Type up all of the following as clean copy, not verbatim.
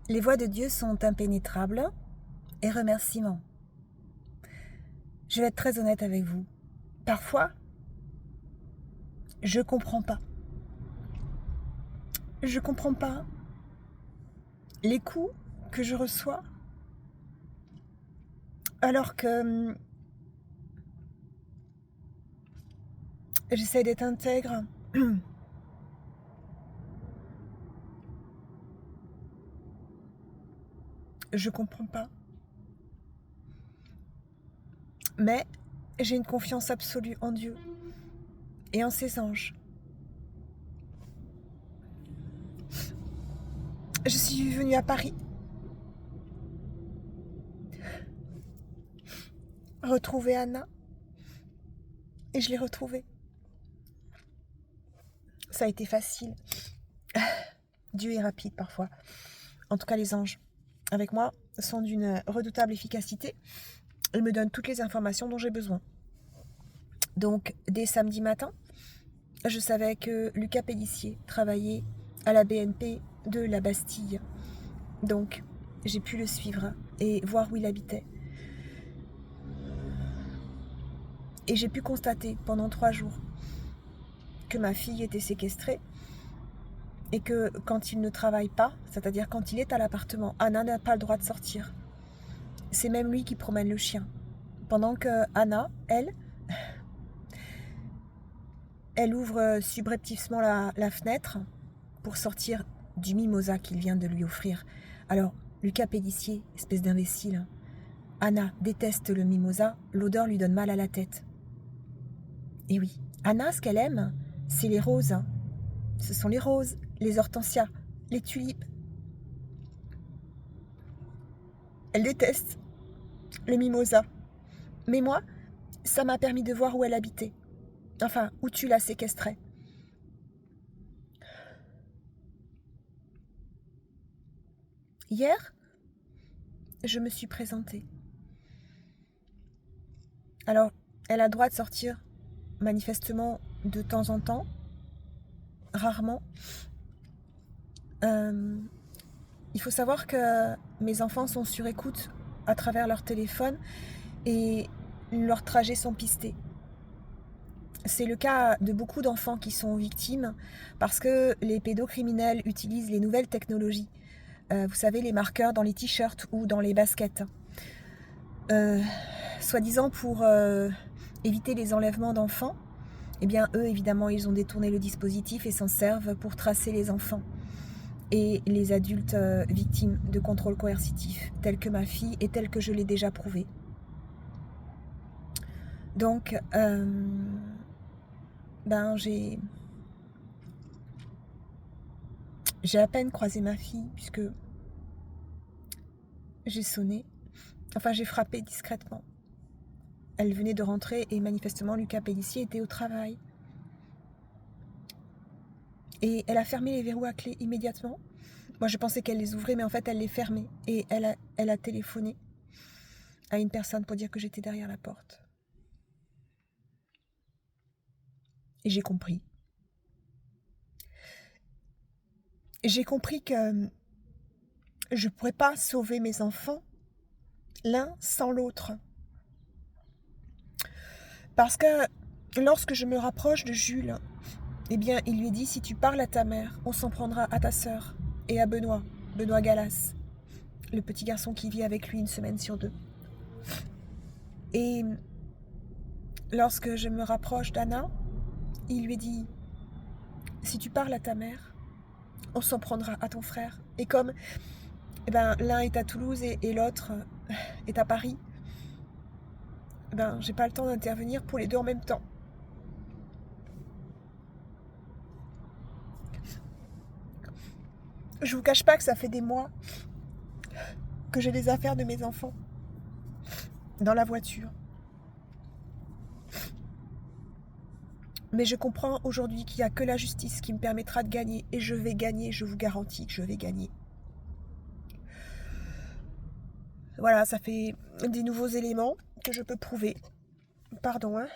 Les voies de Dieu sont impénétrables et remerciements. Je vais être très honnête avec vous. Parfois, je comprends pas. Je comprends pas les coups que je reçois alors que j'essaie d'être intègre. Je comprends pas. Mais j'ai une confiance absolue en Dieu et en ses anges. Je suis venue à Paris retrouver Anna et je l'ai retrouvée. Ça a été facile. Dieu est rapide parfois. En tout cas, les anges, avec moi, sont d'une redoutable efficacité. Ils me donnent toutes les informations dont j'ai besoin. Donc, dès samedi matin, je savais que Lucas Pélissier travaillait à la BNP de la Bastille. Donc, j'ai pu le suivre et voir où il habitait. Et j'ai pu constater pendant 3 jours que ma fille était séquestrée et que quand il ne travaille pas, c'est-à-dire quand il est à l'appartement, Anna n'a pas le droit de sortir. C'est même lui qui promène le chien. Pendant que Anna, elle ouvre subrepticement la fenêtre pour sortir du mimosa qu'il vient de lui offrir. Alors, Lucas Pélissier, espèce d'imbécile, Anna déteste le mimosa, l'odeur lui donne mal à la tête. Et oui, Anna, ce qu'elle aime, c'est les roses. Ce sont les roses, les hortensias, les tulipes. Elle déteste le mimosa. Mais moi, ça m'a permis de voir où elle habitait. Enfin, où tu la séquestrais. Hier, je me suis présentée. Alors, elle a le droit de sortir, manifestement, de temps en temps, rarement. Il faut savoir que mes enfants sont sur écoute à travers leur téléphone et leurs trajets sont pistés. C'est le cas de beaucoup d'enfants qui sont victimes parce que les pédocriminels utilisent les nouvelles technologies. Vous savez, les marqueurs dans les t-shirts ou dans les baskets. Soi-disant pour éviter les enlèvements d'enfants. Eh bien, eux, évidemment, ils ont détourné le dispositif et s'en servent pour tracer les enfants et les adultes victimes de contrôle coercitif, tels que ma fille et tels que je l'ai déjà prouvé. Donc, j'ai à peine croisé ma fille puisque j'ai sonné. Enfin, j'ai frappé discrètement. Elle venait de rentrer et manifestement Lucas Pélissier était au travail. Et elle a fermé les verrous à clé immédiatement. Moi, je pensais qu'elle les ouvrait, mais en fait, elle les fermait. Et elle a téléphoné à une personne pour dire que j'étais derrière la porte. Et j'ai compris. J'ai compris que je ne pourrais pas sauver mes enfants l'un sans l'autre. Parce que lorsque je me rapproche de Jules, eh bien, il lui dit, si tu parles à ta mère, on s'en prendra à ta sœur et à Benoît Galas, le petit garçon qui vit avec lui 1 semaine sur 2. Et lorsque je me rapproche d'Anna, il lui dit, si tu parles à ta mère, on s'en prendra à ton frère. Et comme l'un est à Toulouse et l'autre est à Paris, j'ai pas le temps d'intervenir pour les deux en même temps. Je vous cache pas que ça fait des mois que j'ai les affaires de mes enfants dans la voiture. Mais je comprends aujourd'hui qu'il n'y a que la justice qui me permettra de gagner. Et je vais gagner, je vous garantis que je vais gagner. Voilà, ça fait des nouveaux éléments que je peux prouver. Pardon, hein.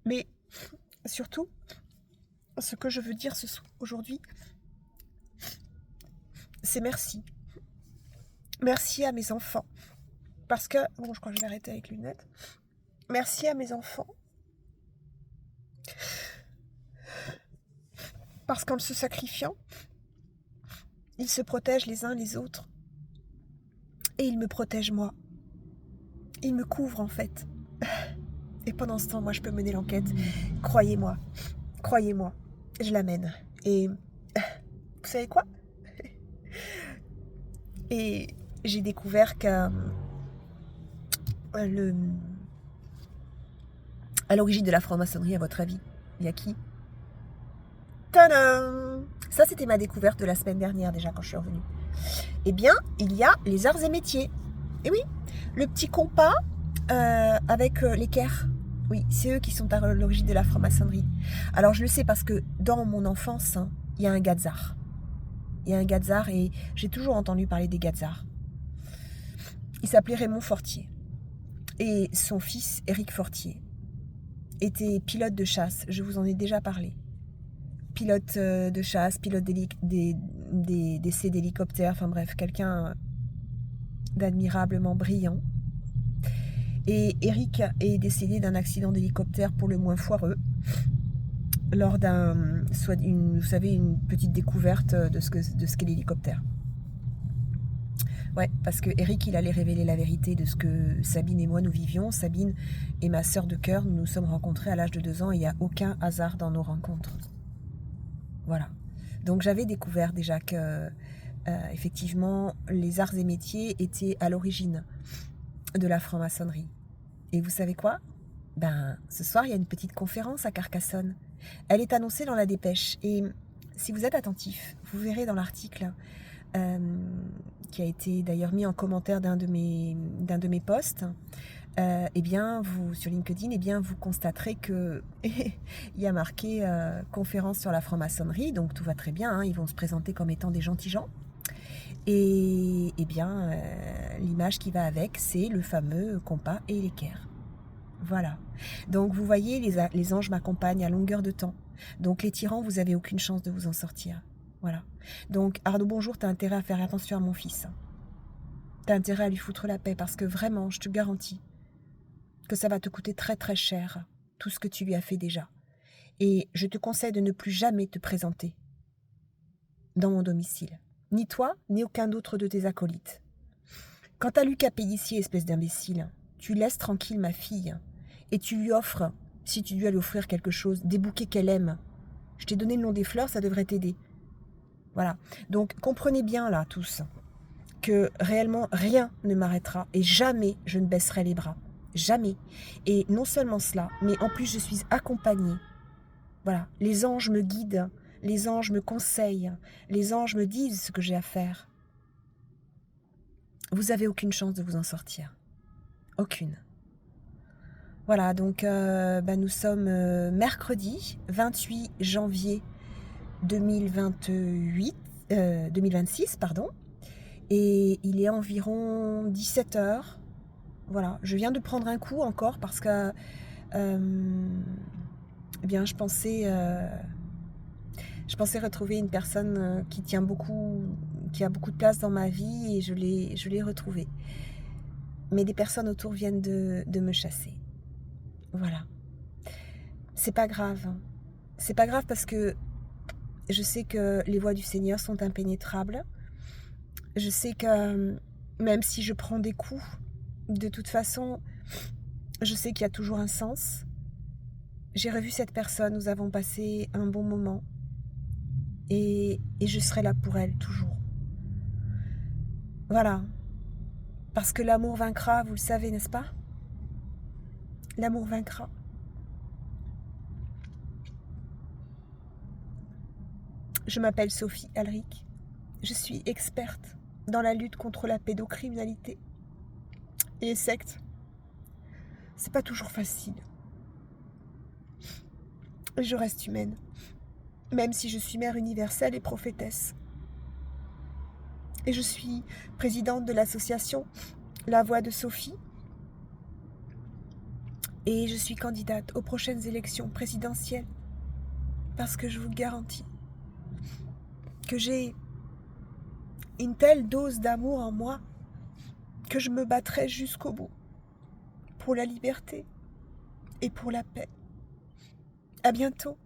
Mais surtout, ce que je veux dire aujourd'hui, c'est merci. Merci à mes enfants. Parce que, bon, je crois que je vais arrêter avec les lunettes. Merci à mes enfants. Parce qu'en se sacrifiant, ils se protègent les uns les autres. Et ils me protègent moi. Ils me couvrent en fait. Et pendant ce temps, moi, je peux mener l'enquête. Croyez-moi, je la mène. Et vous savez quoi? Et j'ai découvert qu'à l'origine de la franc-maçonnerie, à votre avis, il y a qui? Tadam! Ça, c'était ma découverte de la semaine dernière déjà quand je suis revenue. Eh bien, il y a les arts et métiers. Et oui, le petit compas avec l'équerre. Oui, c'est eux qui sont à l'origine de la franc-maçonnerie. Alors, je le sais parce que dans mon enfance, hein, il y a un Gazar. Il y a un Gazar et j'ai toujours entendu parler des Gazars. Il s'appelait Raymond Fortier. Et son fils, Éric Fortier, était pilote de chasse. Je vous en ai déjà parlé. Pilote de chasse, pilote d'essais d'hélicoptère, enfin bref, quelqu'un d'admirablement brillant. Et Éric est décédé d'un accident d'hélicoptère pour le moins foireux, lors vous savez, une petite découverte de ce qu'est l'hélicoptère. Ouais, parce que Éric, il allait révéler la vérité de ce que Sabine et moi nous vivions. Sabine est ma sœur de cœur, nous nous sommes rencontrés à l'âge de 2 ans et il n'y a aucun hasard dans nos rencontres. Voilà. Donc j'avais découvert déjà que, effectivement, les arts et métiers étaient à l'origine de la franc-maçonnerie. Et vous savez quoi? Ce soir, il y a une petite conférence à Carcassonne. Elle est annoncée dans la dépêche. Et si vous êtes attentif, vous verrez dans l'article qui a été d'ailleurs mis en commentaire d'un de mes posts, sur LinkedIn, vous constaterez que il y a marqué conférence sur la franc-maçonnerie, donc tout va très bien, hein, ils vont se présenter comme étant des gentils gens. Et l'image qui va avec, c'est le fameux compas et l'équerre. Voilà. Donc vous voyez, les anges m'accompagnent à longueur de temps. Donc les tyrans, vous n'avez aucune chance de vous en sortir. Voilà. Donc Arnaud, bonjour, tu as intérêt à faire attention à mon fils. Tu as intérêt à lui foutre la paix parce que vraiment, je te garantis que ça va te coûter très très cher, tout ce que tu lui as fait déjà. Et je te conseille de ne plus jamais te présenter dans mon domicile. Ni toi, ni aucun autre de tes acolytes. Quant à Lucas Pellissier, espèce d'imbécile, tu laisses tranquille ma fille et tu lui offres, si tu dois lui offrir quelque chose, des bouquets qu'elle aime. Je t'ai donné le nom des fleurs, ça devrait t'aider. Voilà. Donc comprenez bien là tous que réellement rien ne m'arrêtera et jamais je ne baisserai les bras. Jamais. Et non seulement cela, mais en plus je suis accompagnée. Voilà. Les anges me guident, les anges me conseillent, les anges me disent ce que j'ai à faire. Vous n'avez aucune chance de vous en sortir. Aucune. Voilà, donc nous sommes mercredi 28 janvier 2026, pardon, et il est environ 17h. Voilà, je viens de prendre un coup encore parce que je pensais retrouver une personne qui a beaucoup de place dans ma vie et je l'ai retrouvée. Mais des personnes autour viennent de me chasser. Voilà. C'est pas grave. C'est pas grave parce que je sais que les voies du Seigneur sont impénétrables. Je sais que même si je prends des coups, de toute façon, je sais qu'il y a toujours un sens. J'ai revu cette personne, nous avons passé un bon moment. Et je serai là pour elle, toujours. Voilà. Parce que l'amour vaincra, vous le savez, n'est-ce pas? L'amour vaincra. Je m'appelle Sophie Alric. Je suis experte dans la lutte contre la pédocriminalité et les sectes. C'est pas toujours facile. Je reste humaine, même si je suis mère universelle et prophétesse. Et je suis présidente de l'association La Voix de Sophie. Et je suis candidate aux prochaines élections présidentielles. Parce que je vous garantis que j'ai une telle dose d'amour en moi que je me battrai jusqu'au bout pour la liberté et pour la paix. À bientôt.